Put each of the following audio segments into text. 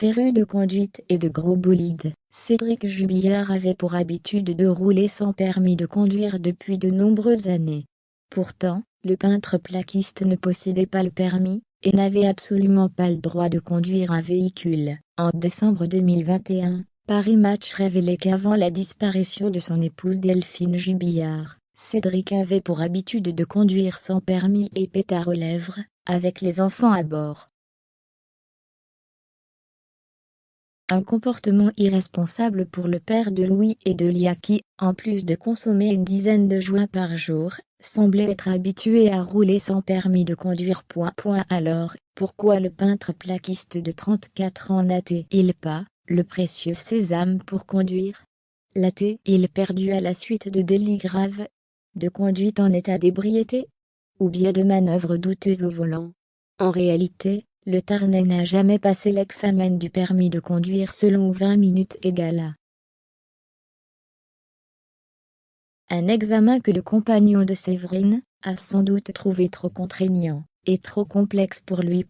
Féru de conduite et de gros bolides, Cédric Jubillard avait pour habitude de rouler sans permis de conduire depuis de nombreuses années. Pourtant, le peintre plaquiste ne possédait pas le permis, et n'avait absolument pas le droit de conduire un véhicule. En décembre 2021, Paris Match révélait qu'avant la disparition de son épouse Delphine Jubillard, Cédric avait pour habitude de conduire sans permis et pétard aux lèvres, avec les enfants à bord. Un comportement irresponsable pour le père de Louis et de Lia qui, en plus de consommer une dizaine de joints par jour, semblait être habitué à rouler sans permis de conduire. Alors, pourquoi le peintre plaquiste de 34 ans n'a-t-il pas le précieux sésame pour conduire? L'a-t-il perdu à la suite de délits graves, de conduite en état d'ébriété, ou bien de manœuvres douteuses au volant? En réalité, le Tarnais n'a jamais passé l'examen du permis de conduire selon 20 minutes égale à. Un examen que le compagnon de Séverine a sans doute trouvé trop contraignant et trop complexe pour lui.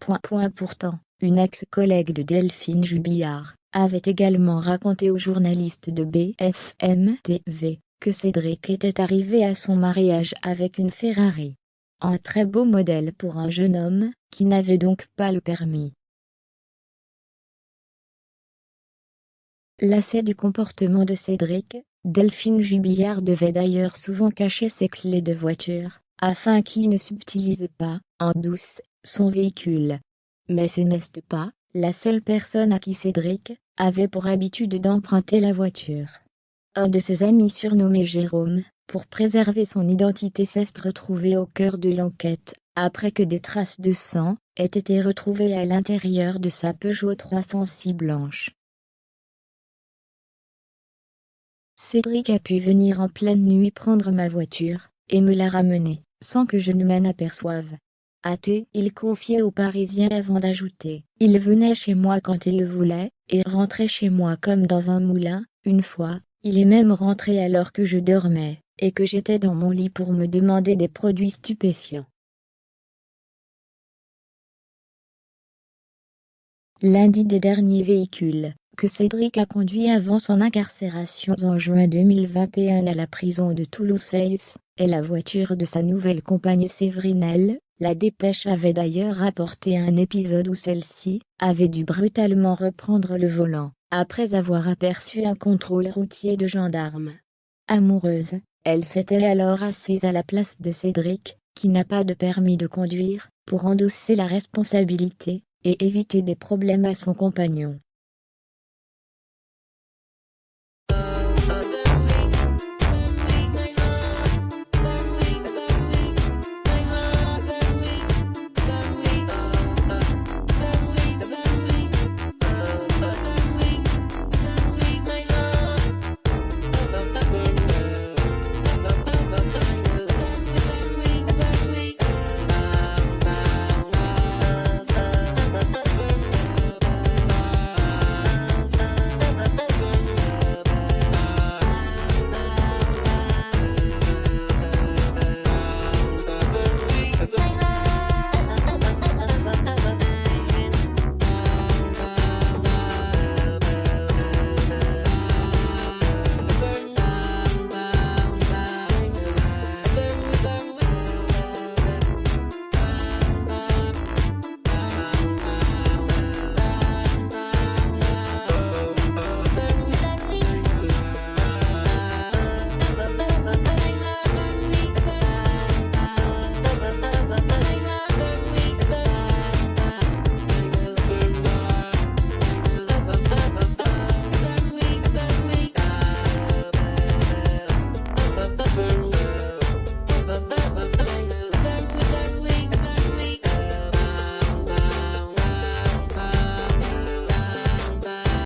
Pourtant, une ex-collègue de Delphine Jubillard avait également raconté aux journalistes de BFM TV que Cédric était arrivé à son mariage avec une Ferrari. Un très beau modèle pour un jeune homme qui n'avait donc pas le permis. Lassée du comportement de Cédric, Delphine Jubillard devait d'ailleurs souvent cacher ses clés de voiture, afin qu'il ne subtilise pas, en douce, son véhicule. Mais ce n'est pas la seule personne à qui Cédric avait pour habitude d'emprunter la voiture. Un de ses amis surnommé Jérôme, pour préserver son identité, s'est retrouvé au cœur de l'enquête, après que des traces de sang aient été retrouvées à l'intérieur de sa Peugeot 306 blanche. Cédric a pu venir en pleine nuit prendre ma voiture, et me la ramener, sans que je ne m'en aperçoive. A-t-il confié aux Parisiens avant d'ajouter. Il venait chez moi quand il le voulait, et rentrait chez moi comme dans un moulin. Une fois, il est même rentré alors que je dormais, et que j'étais dans mon lit pour me demander des produits stupéfiants. L'un des derniers véhicules que Cédric a conduit avant son incarcération en juin 2021 à la prison de Toulouse est la voiture de sa nouvelle compagne Séverine. La dépêche avait d'ailleurs rapporté un épisode où celle-ci avait dû brutalement reprendre le volant, après avoir aperçu un contrôle routier de gendarmes. Amoureuse, elle s'était alors assise à la place de Cédric, qui n'a pas de permis de conduire, pour endosser la responsabilité et éviter des problèmes à son compagnon.